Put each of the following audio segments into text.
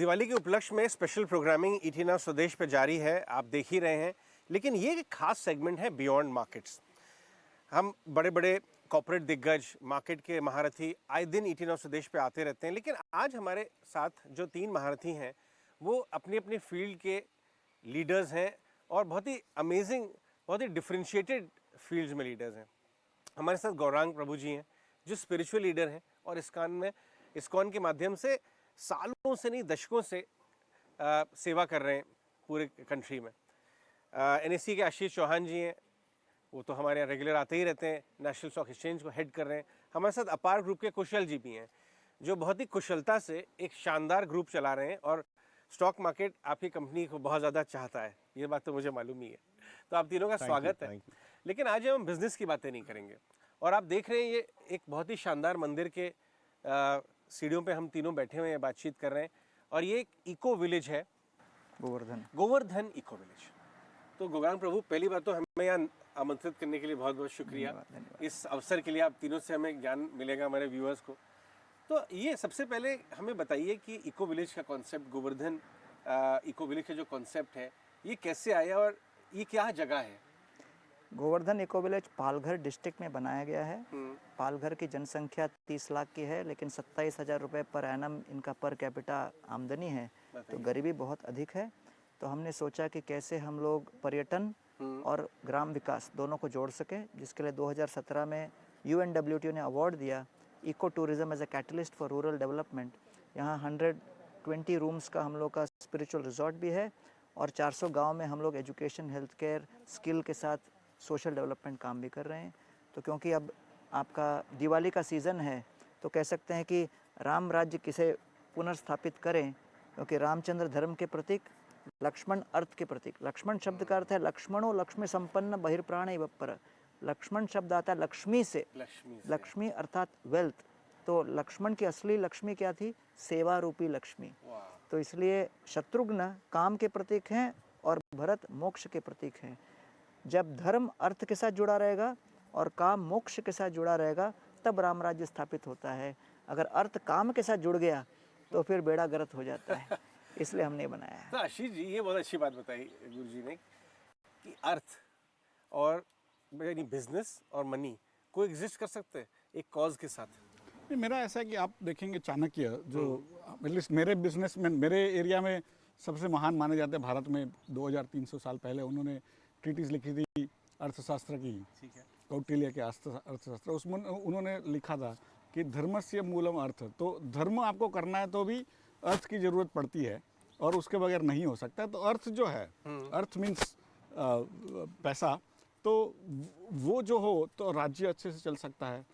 दिवाली के उपलक्ष्य में स्पेशल प्रोग्रामिंग ईटी नाउ स्वदेश पे जारी है, आप देख ही रहे हैं। लेकिन ये एक खास सेगमेंट है बियॉन्ड मार्केट्स। हम बड़े बड़े कॉर्पोरेट दिग्गज, मार्केट के महारथी आए दिन ईटी नाउ स्वदेश पे आते रहते हैं। लेकिन आज हमारे साथ जो 3 महारथी हैं वो अपनी अपनी फील्ड के लीडर्स हैं और बहुत ही अमेजिंग, बहुत ही डिफरेंशिएटेड फील्ड्स में लीडर्स हैं। हमारे साथ गौरांग प्रभु जी हैं जो स्पिरिचुअल लीडर हैं और इस्कॉन के माध्यम से सालों से नहीं दशकों से सेवा कर रहे हैं पूरे कंट्री में। एनएससी के आशीष चौहान जी हैं, वो तो हमारे यहाँ रेगुलर आते ही रहते हैं, नेशनल स्टॉक एक्सचेंज को हेड कर रहे हैं। हमारे साथ अपार ग्रुप के कुशल जी भी हैं जो बहुत ही कुशलता से एक शानदार ग्रुप चला रहे हैं और स्टॉक मार्केट आपकी कंपनी को बहुत ज़्यादा चाहता है, ये बात तो मुझे मालूम ही है। तो आप तीनों का स्वागत है। लेकिन आज हम बिज़नेस की बातें नहीं करेंगे और आप देख रहे हैं ये एक बहुत ही शानदार मंदिर के सीढ़ियों पे हम तीनों बैठे हुए हैं, बातचीत कर रहे हैं और ये एक इको विलेज है, गोवर्धन इको विलेज। तो गौरांग प्रभु, पहली बात तो हमें यहाँ आमंत्रित करने के लिए बहुत बहुत शुक्रिया। इस अवसर के लिए आप तीनों से हमें ज्ञान मिलेगा हमारे व्यूअर्स को। तो ये सबसे पहले हमें बताइए कि इको विलेज का कॉन्सेप्ट, गोवर्धन इको विलेज का जो कॉन्सेप्ट है ये कैसे आया और ये क्या जगह है? Govardhan eco village Palghar district में बनाया गया है। पालघर की जनसंख्या 30 लाख की है, लेकिन 27,000 रुपये पर एनम इनका पर कैपिटा आमदनी है, तो गरीबी बहुत अधिक है। तो हमने सोचा कि कैसे हम लोग पर्यटन और ग्राम विकास दोनों को जोड़ सके, जिसके लिए 2017 में UNWTO ने अवार्ड दिया eco tourism as a catalyst for rural development. यहाँ 120 रूम्स का हम लोग का स्पिरिचुअल रिजॉर्ट भी है और 400 गाँव में हम लोग एजुकेशन, हेल्थ केयर, स्किल के साथ सोशल डेवलपमेंट काम भी कर रहे हैं। तो क्योंकि अब आपका दिवाली का सीज़न है, तो कह सकते हैं कि राम राज्य किसे पुनर्स्थापित करें, क्योंकि रामचंद्र धर्म के प्रतीक, लक्ष्मण अर्थ के प्रतीक। लक्ष्मण शब्द का अर्थ है लक्ष्मणो लक्ष्मी संपन्न बहिर्प्राण एव पर। लक्ष्मण शब्द आता है लक्ष्मी से, लक्ष्मी अर्थात वेल्थ। तो लक्ष्मण की असली लक्ष्मी क्या थी? सेवा रूपी लक्ष्मी। तो इसलिए शत्रुघ्न काम के प्रतीक हैं और भरत मोक्ष के प्रतीक हैं। जब धर्म अर्थ के साथ जुड़ा रहेगा और काम मोक्ष के साथ जुड़ा रहेगा, तब राम राज्य स्थापित होता है। अगर अर्थ काम के साथ जुड़ गया तो फिर बेड़ा गर्क हो जाता है, इसलिए हमने बनाया है। तो आशीष जी, ये बहुत अच्छी बात बताई गुरु जी ने कि अर्थ और यानी बिजनेस और मनी को एग्जिस्ट कर सकते हैं एक कॉज के साथ। मेरा ऐसा है कि आप देखेंगे चाणक्य, जो एटलीस्ट मेरे बिजनेस में, मेरे एरिया में सबसे महान माने जाते हैं भारत में। 2300 साल पहले उन्होंने ट्रीटीज लिखी थी अर्थशास्त्र की, कौटिल्य के अर्थशास्त्र। उसमें उन्होंने लिखा था कि धर्मस्य मूलम अर्थ। तो धर्म आपको करना है तो भी अर्थ की ज़रूरत पड़ती है और उसके बगैर नहीं हो सकता। तो अर्थ जो है, अर्थ मीन्स पैसा, तो वो जो हो तो राज्य अच्छे से चल सकता है,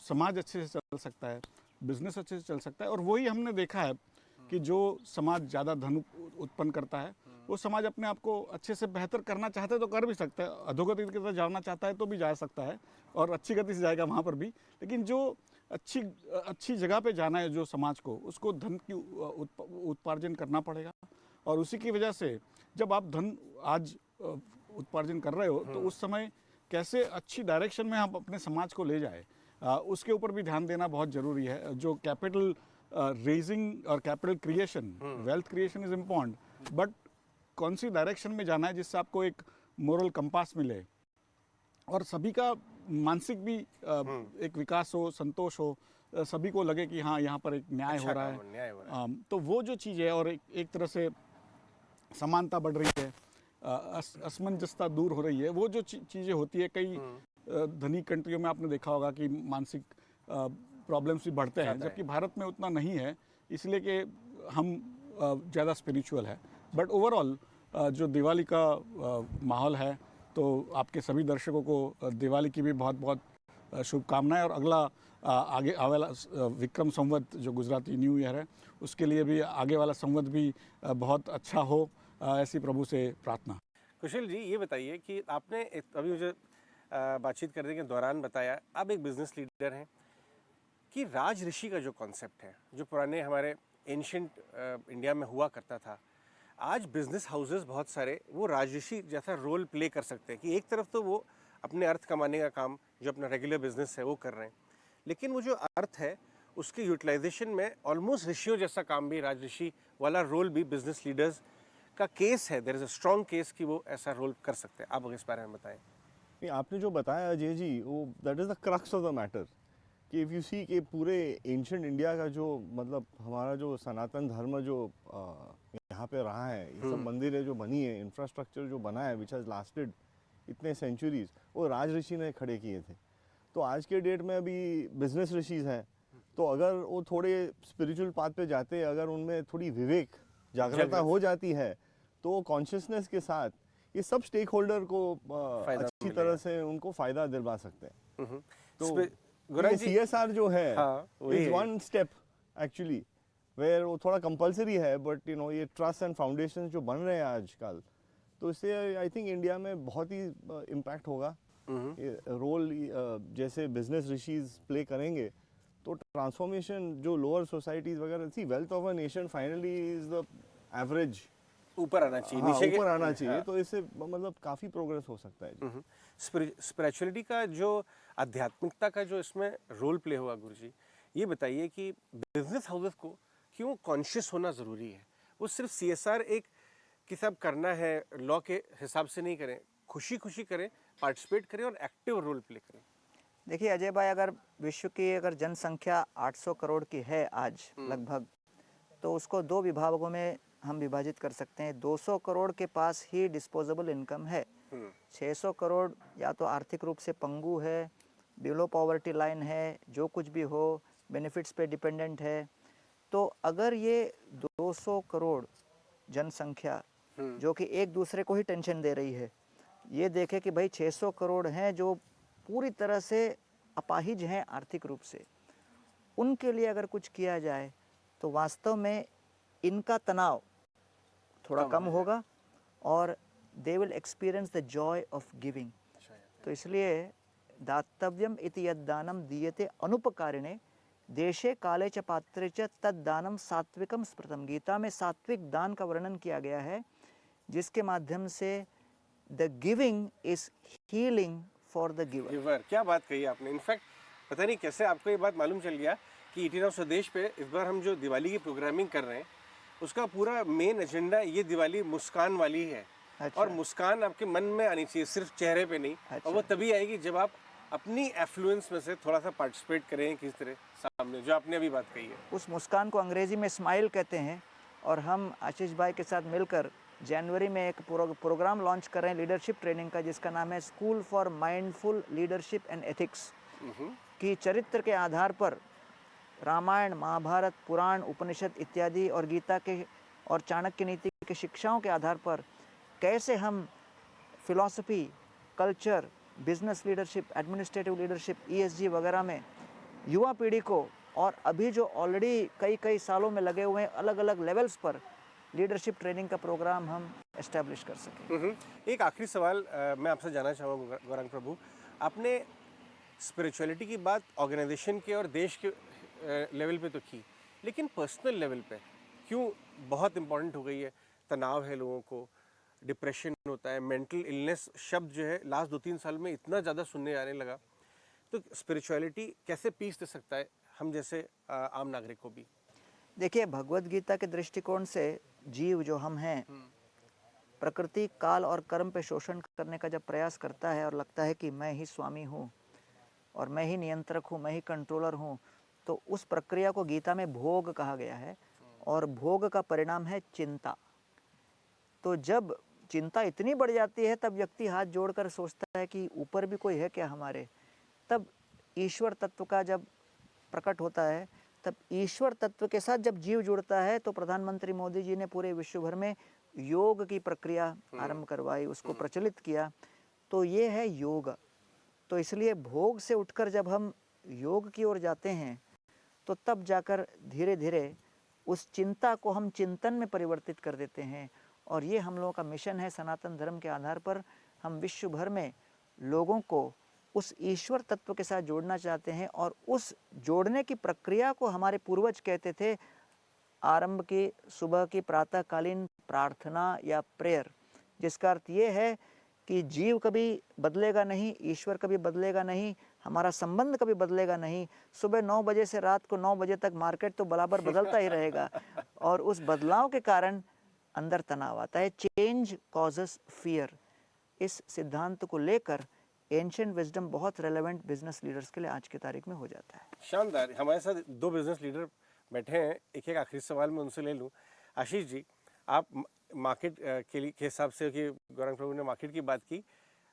समाज अच्छे से चल सकता है, बिजनेस अच्छे से चल सकता है। और वही हमने देखा है कि जो समाज ज़्यादा धन उत्पन्न करता है वो समाज अपने आप को अच्छे से बेहतर करना चाहता है तो कर भी सकता है, अधोगति की तरफ जाना चाहता है तो भी जा सकता है और अच्छी गति से जाएगा वहाँ पर भी। लेकिन जो अच्छी जगह पे जाना है जो समाज को, उसको धन की उपार्जन करना पड़ेगा। और उसी की वजह से जब आप धन आज उपार्जन कर रहे हो तो उस समय कैसे अच्छी डायरेक्शन में आप अपने समाज को ले जाए, उसके ऊपर भी ध्यान देना बहुत ज़रूरी है। जो कैपिटल रेजिंग और capital creation, wealth creation is important, but कौन सी डायरेक्शन में जाना है जिससे आपको एक मोरल कंपास मिले और सभी का मानसिक भी एक विकास हो, संतोष हो, सभी को लगे कि हाँ यहाँ पर एक न्याय हो रहा है। तो वो जो चीज़ है और एक तरह से समानता बढ़ रही है, असमंजसता दूर हो रही है, वो जो चीज़ें होती है। कई धनी कंट्रियों में आपने देखा होगा कि मानसिक प्रॉब्लम्स भी बढ़ते हैं, जबकि भारत में उतना नहीं है, इसलिए कि हम ज़्यादा स्पिरिचुअल है। बट ओवरऑल जो दिवाली का माहौल है, तो आपके सभी दर्शकों को दिवाली की भी बहुत बहुत शुभकामनाएं। और अगला आगे वाला विक्रम संवत जो गुजराती न्यू ईयर है, उसके लिए भी आगे वाला संवत भी बहुत अच्छा हो, ऐसी प्रभु से प्रार्थना। कुशल जी, ये बताइए कि आपने अभी मुझे बातचीत करने के दौरान बताया, आप एक बिजनेस लीडर हैं, कि राज ऋषि का जो कॉन्सेप्ट है, जो पुराने हमारे एंशिएंट इंडिया में हुआ करता था, आज बिजनेस हाउसेस बहुत सारे वो राजऋषि जैसा रोल प्ले कर सकते हैं कि एक तरफ तो वो अपने अर्थ कमाने का काम जो अपना रेगुलर बिजनेस है वो कर रहे हैं, लेकिन वो जो अर्थ है उसके यूटिलाइजेशन में ऑलमोस्ट ऋषियों जैसा काम भी, राजऋषि वाला रोल भी बिजनेस लीडर्स का केस है, there is a strong case कि वो ऐसा रोल कर सकते हैं। आप अगर इस बारे में बताएं। नहीं, आपने जो बताया अजय जी, वो that is the crux of the matter कि इफ़ यू सी कि पूरे एंशंट इंडिया का जो मतलब हमारा जो सनातन धर्म जो यहाँ पे रहा है, ये सब मंदिरें जो बनी है, इंफ्रास्ट्रक्चर जो बना है विच हैज़ लास्टेड इतने सेंचुरीज, वो राज ऋषि ने खड़े किए थे। तो आज के डेट में अभी बिजनेस ऋषिज हैं, तो अगर वो थोड़े स्पिरिचुअल पाथ पे जाते, अगर उनमें थोड़ी विवेक जागरूकता हो जाती है, तो कॉन्शियसनेस के साथ ये सब स्टेक होल्डर को अच्छी तरह से उनको फायदा दिलवा सकते हैं। तो ये CSR जो है is one step actually, where वो थोड़ा कंपलसरी है, बट यू नो ये ट्रस्ट एंड फाउंडेशन जो बन रहे हैं आजकल, तो इससे आई थिंक इंडिया में बहुत ही इम्पैक्ट होगा। ये रोल जैसे बिजनेस ऋषिज प्ले करेंगे तो ट्रांसफॉर्मेशन जो लोअर सोसाइटीज वगैरह, see wealth of a nation finally is the average, ऊपर आना चाहिए, हाँ, नीचे ऊपर आना चाहिए। तो इससे मतलब काफ़ी प्रोग्रेस हो सकता है। स्पिरिचुअलिटी का जो, आध्यात्मिकता का जो इसमें रोल प्ले हुआ, गुरुजी ये बताइए कि बिजनेस हाउसेस को क्यों कॉन्शियस होना ज़रूरी है? वो सिर्फ CSR एक कि सब करना है लॉ के हिसाब से नहीं करें, खुशी खुशी करें, पार्टिसिपेट करें और एक्टिव रोल प्ले करें। देखिए अजय भाई, अगर विश्व की अगर जनसंख्या 800 करोड़ की है आज लगभग, तो उसको 2 विभागों में हम विभाजित कर सकते हैं। 200 करोड़ के पास ही डिस्पोजेबल इनकम है, 600 करोड़ या तो आर्थिक रूप से पंगु है, बिलो पॉवर्टी लाइन है, जो कुछ भी हो बेनिफिट्स पे डिपेंडेंट है। तो अगर ये 200 करोड़ जनसंख्या जो कि एक दूसरे को ही टेंशन दे रही है, ये देखे कि भाई 600 करोड़ हैं जो पूरी तरह से अपाहिज हैं आर्थिक रूप से, उनके लिए अगर कुछ किया जाए तो वास्तव में इनका तनाव थोड़ा कम होगा और they will experience the Joy of giving. तो इसलिए दातव्यम इति यद्दानम दीयते अनुपकारिणे देशे काले च पात्रे च तद्दानम सात्विकम स्मृतम। गीता में सात्विक दान का वर्णन किया गया है, जिसके माध्यम से the giving is healing for the giver. क्या बात कही आपने। इनफैक्ट पता नहीं कैसे आपको ये बात मालूम चल गया कि ईटी नाउ स्वदेश पे इस बार हम जो दिवाली की प्रोग्रामिंग कर रहे हैं, उसका पूरा मेन एजेंडा ये दिवाली मुस्कान वाली है। अच्छा। और मुस्कान आपके मन में आनी चाहिए, सिर्फ चेहरे पे नहीं। अच्छा। और वो तभी आएगी जब आप अपनी एफ्लुएंस में से थोड़ा सा पार्टिसिपेट करें किस तरह सामने, जो आपने अभी बात कही है। उस मुस्कान को अंग्रेजी में स्माइल कहते हैं। और हम आशीष भाई के साथ मिलकर जनवरी में एक प्रोग्राम लॉन्च कर रहे हैं लीडरशिप ट्रेनिंग का, जिसका नाम है school for mindful leadership and ethics. की चरित्र के आधार पर रामायण, महाभारत, पुराण, उपनिषद इत्यादि और गीता के और चाणक्य नीति के शिक्षाओं के आधार पर कैसे हम philosophy, culture, business leadership, administrative leadership, ESG वगैरह में युवा पीढ़ी को, और अभी जो ऑलरेडी कई सालों में लगे हुए हैं अलग अलग लेवल्स पर लीडरशिप ट्रेनिंग का प्रोग्राम हम एस्टेब्लिश कर सकें। एक आखिरी सवाल मैं आपसे जानना चाहूँगा गौरांग प्रभु, आपने स्पिरिचुअलिटी की बात ऑर्गेनाइजेशन के और देश के लेवल पे तो की, लेकिन पर्सनल लेवल पे क्यों बहुत इम्पोर्टेंट हो गई है? तनाव है लोगों को, डिप्रेशन होता है, मेंटल इलनेस शब्द जो है लास्ट 2-3 साल में इतना ज़्यादा सुनने आने लगा। तो स्पिरिचुअलिटी कैसे पीस दे सकता है हम जैसे आम नागरिक को भी? देखिए, भगवत गीता के दृष्टिकोण से जीव जो हम हैं, प्रकृति, काल और कर्म पे शोषण करने का जब प्रयास करता है और लगता है कि मैं ही स्वामी हूँ और मैं ही नियंत्रक हूँ, मैं ही कंट्रोलर हूँ, तो उस प्रक्रिया को गीता में भोग कहा गया है। और भोग का परिणाम है चिंता। तो जब चिंता इतनी बढ़ जाती है, तब व्यक्ति हाथ जोड़कर सोचता है कि ऊपर भी कोई है क्या हमारे। तब ईश्वर तत्व का जब प्रकट होता है, तब ईश्वर तत्व के साथ जब जीव जुड़ता है, तो प्रधानमंत्री मोदी जी ने पूरे विश्व भर में योग की प्रक्रिया आरंभ करवाई, उसको प्रचलित किया। तो ये है योग। तो इसलिए भोग से उठकर जब हम योग की ओर जाते हैं, तो तब जाकर धीरे धीरे उस चिंता को हम चिंतन में परिवर्तित कर देते हैं। और ये हम लोगों का मिशन है। सनातन धर्म के आधार पर हम विश्व भर में लोगों को उस ईश्वर तत्व के साथ जोड़ना चाहते हैं। और उस जोड़ने की प्रक्रिया को हमारे पूर्वज कहते थे आरंभ की सुबह की प्रातःकालीन प्रार्थना या प्रेयर, जिसका अर्थ ये है कि जीव कभी बदलेगा नहीं, ईश्वर कभी बदलेगा नहीं, हमारा संबंध कभी बदलेगा नहीं। सुबह 9 बजे से रात को 9 बजे तक मार्केट तो बराबर बदलता ही रहेगा और उस बदलाव के कारण अंदर तनाव आता है। चेंज कॉजेस फियर, इस सिद्धांत को लेकर एंशिएंट विजडम बहुत रेलेवेंट बिजनेस लीडर्स के लिए आज की तारीख में हो जाता है। शानदार। हमारे साथ दो बिजनेस लीडर बैठे हैं, एक एक आखिरी सवाल मैं उनसे ले लूं। आशीष जी, आप मार्केट के हिसाब से, कि गौरंग प्रभु ने मार्केट की बात की,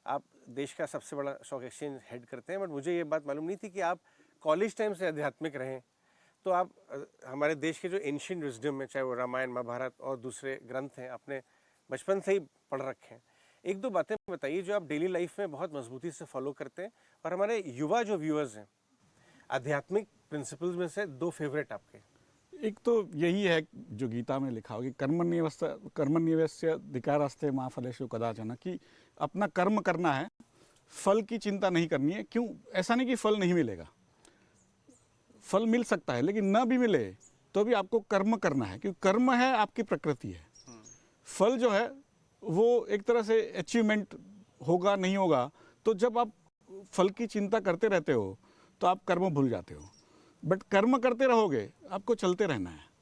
आप देश का सबसे बड़ा स्टॉक एक्सचेंज हेड करते हैं, बट मुझे ये बात मालूम नहीं थी कि आप कॉलेज टाइम से आध्यात्मिक रहे। तो आप हमारे देश के जो एंशिएंट विजडम है, चाहे वो रामायण महाभारत और दूसरे ग्रंथ हैं, आपने बचपन से ही पढ़ रखे हैं। एक दो बातें बताइए जो आप डेली लाइफ में बहुत मजबूती से फॉलो करते हैं, और हमारे युवा जो व्यूअर्स हैं, आध्यात्मिक प्रिंसिपल्स में से दो फेवरेट आपके। एक तो यही है जो गीता में लिखा हो कि कर्मण्येवाधिकारस्ते मा फलेषु कदाचन, कि अपना कर्म करना है, फल की चिंता नहीं करनी है। क्यों? ऐसा नहीं कि फल नहीं मिलेगा, फल मिल सकता है, लेकिन न भी मिले तो भी आपको कर्म करना है, क्योंकि कर्म है आपकी प्रकृति है। फल जो है वो एक तरह से अचीवमेंट होगा नहीं होगा, तो जब आप फल की चिंता करते रहते हो तो आप कर्म भूल जाते हो। बट कर्म करते रहोगे, आपको चलते रहना है।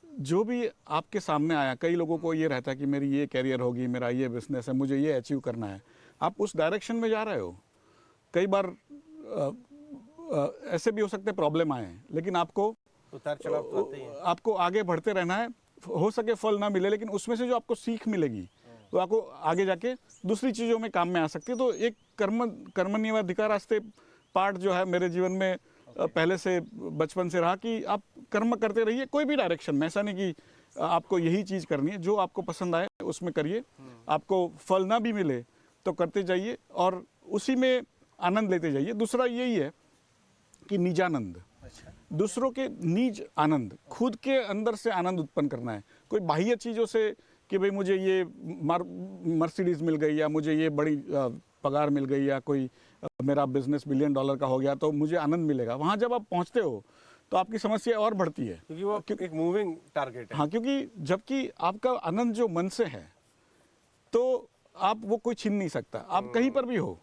जो भी आपके सामने आया, कई लोगों को ये रहता है कि मेरी ये कैरियर होगी, मेरा ये बिजनेस है, मुझे ये अचीव करना है। आप उस डायरेक्शन में जा रहे हो। कई बार ऐसे भी हो सकते प्रॉब्लम आए, लेकिन आपको उतार चढ़ाव तो आते ही हैं। आपको आगे बढ़ते रहना है। हो सके फल ना मिले, लेकिन उसमें से जो आपको सीख मिलेगी तो आपको आगे जाके दूसरी चीज़ों में काम में आ सकती है। तो एक कर्मण्येवाधिकारस्ते पार्ट जो है मेरे जीवन में पहले से बचपन से रहा कि आप कर्म करते रहिए, कोई भी डायरेक्शन में। ऐसा नहीं कि आपको यही चीज़ करनी है, जो आपको पसंद आए उसमें करिए। आपको फल ना भी मिले तो करते जाइए और उसी में आनंद लेते जाइए। दूसरा यही है कि निजानंद, दूसरों के निज आनंद, खुद के अंदर से आनंद उत्पन्न करना है। कोई बाह्य चीज़ों से कि भाई मुझे ये मर्सिडीज़ मिल गई, या मुझे ये बड़ी पगार मिल गई, या कोई मेरा बिजनेस $1 बिलियन का हो गया तो मुझे आनंद मिलेगा। वहाँ जब आप पहुँचते हो तो आपकी समस्या और बढ़ती है, क्योंकि वो एक मूविंग टारगेट है। हाँ, क्योंकि जबकि आपका आनंद जो मन से है तो आप वो कोई छीन नहीं सकता, आप कहीं पर भी हो।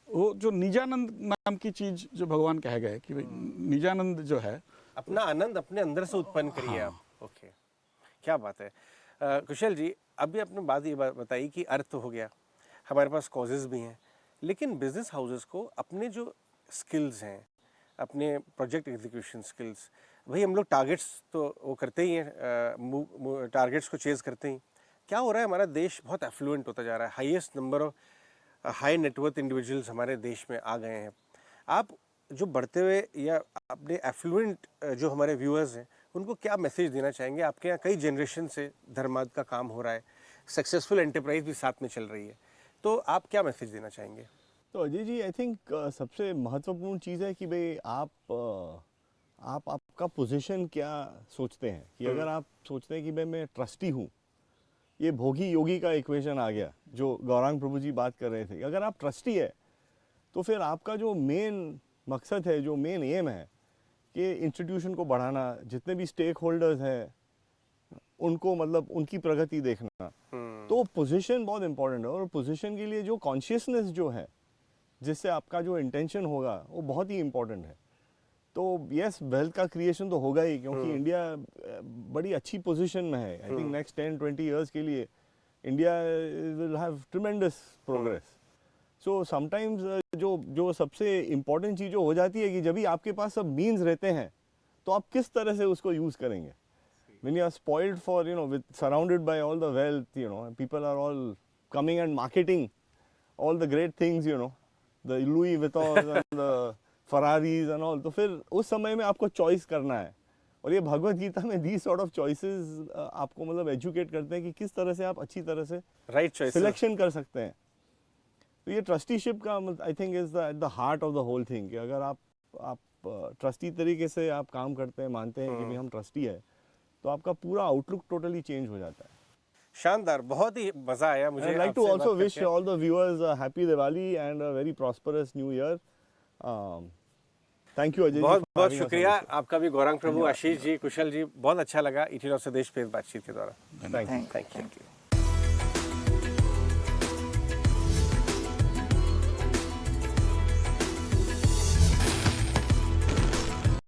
वो जो निजानंद नाम की चीज जो भगवान कह गए कि भाई निजानंद जो है, अपना आनंद अपने अंदर से उत्पन्न करिए आप। ओके, क्या बात है। कुशल जी, अभी आपने बात ये बताई कि अर्थ हो गया, हमारे पास कॉजेज भी हैं, लेकिन बिजनेस हाउसेस को अपने जो स्किल्स हैं, अपने प्रोजेक्ट एग्जीक्यूशन स्किल्स, भाई हम लोग टारगेट्स तो वो करते ही हैं, टारगेट्स को चेज करते ही। क्या हो रहा है, हमारा देश बहुत एफ्लुएंट होता जा रहा है, highest number of high net worth individuals हमारे देश में आ गए हैं। आप जो बढ़ते हुए या अपने एफ्लुएंट जो हमारे व्यूअर्स हैं, उनको क्या मैसेज देना चाहेंगे? आपके यहाँ कई जनरेशन से धर्मार्थ का काम हो रहा है, सक्सेसफुल एंटरप्राइज भी साथ में चल रही है, तो आप क्या मैसेज देना चाहेंगे? तो अजय जी, आई थिंक सबसे महत्वपूर्ण चीज़ है कि भाई आप आपका पोजीशन क्या सोचते हैं। कि अगर आप सोचते हैं कि भाई मैं ट्रस्टी हूँ, ये भोगी योगी का इक्वेशन आ गया जो गौरांग प्रभु जी बात कर रहे थे। अगर आप ट्रस्टी है तो फिर आपका जो मेन मकसद है, जो मेन एम है कि इंस्टीट्यूशन को बढ़ाना, जितने भी स्टेक होल्डर्स हैं उनको मतलब उनकी प्रगति देखना, तो पोजीशन बहुत इंपॉर्टेंट है। और पोजीशन के लिए जो कॉन्शियसनेस जो है, जिससे आपका जो इंटेंशन होगा, वो बहुत ही इंपॉर्टेंट है। तो यस, वेल्थ का क्रिएशन तो होगा ही, क्योंकि इंडिया बड़ी अच्छी पोजीशन में है। आई थिंक नेक्स्ट 10-20 इयर्स के लिए India will have tremendous progress. So sometimes जो सबसे इम्पोर्टेंट चीज़ जो हो जाती है कि जब भी आपके पास सब मीन्स रहते हैं तो आप किस तरह से उसको यूज़ करेंगे। When you are spoiled for, with surrounded by all the wealth, and people are all coming and marketing all the great things, the Louis Vuitton and the Ferraris and all, तो फिर उस समय में आपको choice करना है। और ये भगवत गीता में these sort of choices आपको मतलब एजुकेट करते हैं कि किस तरह से आप अच्छी तरह से राइट चॉइस सिलेक्शन कर सकते हैं। तो ये ट्रस्टीशिप का I think is at the heart of the whole thing, कि अगर आप ट्रस्टी तरीके से आप काम करते हैं, मानते हैं कि भाई हम ट्रस्टी है, तो आपका पूरा आउटलुक टोटली चेंज हो जाता है। शानदार, बहुत ही मजा आया मुझे। I'd like to also wish all the viewers a happy Diwali and a very prosperous new year. Thank you Ajay ji. बहुत बहुत शुक्रिया आपका भी, गौरांग प्रभु, आशीष जी, कुशल जी, बहुत अच्छा लगा 18 स्वदेश पे इस बातचीत के द्वारा। Thank you. Thank you.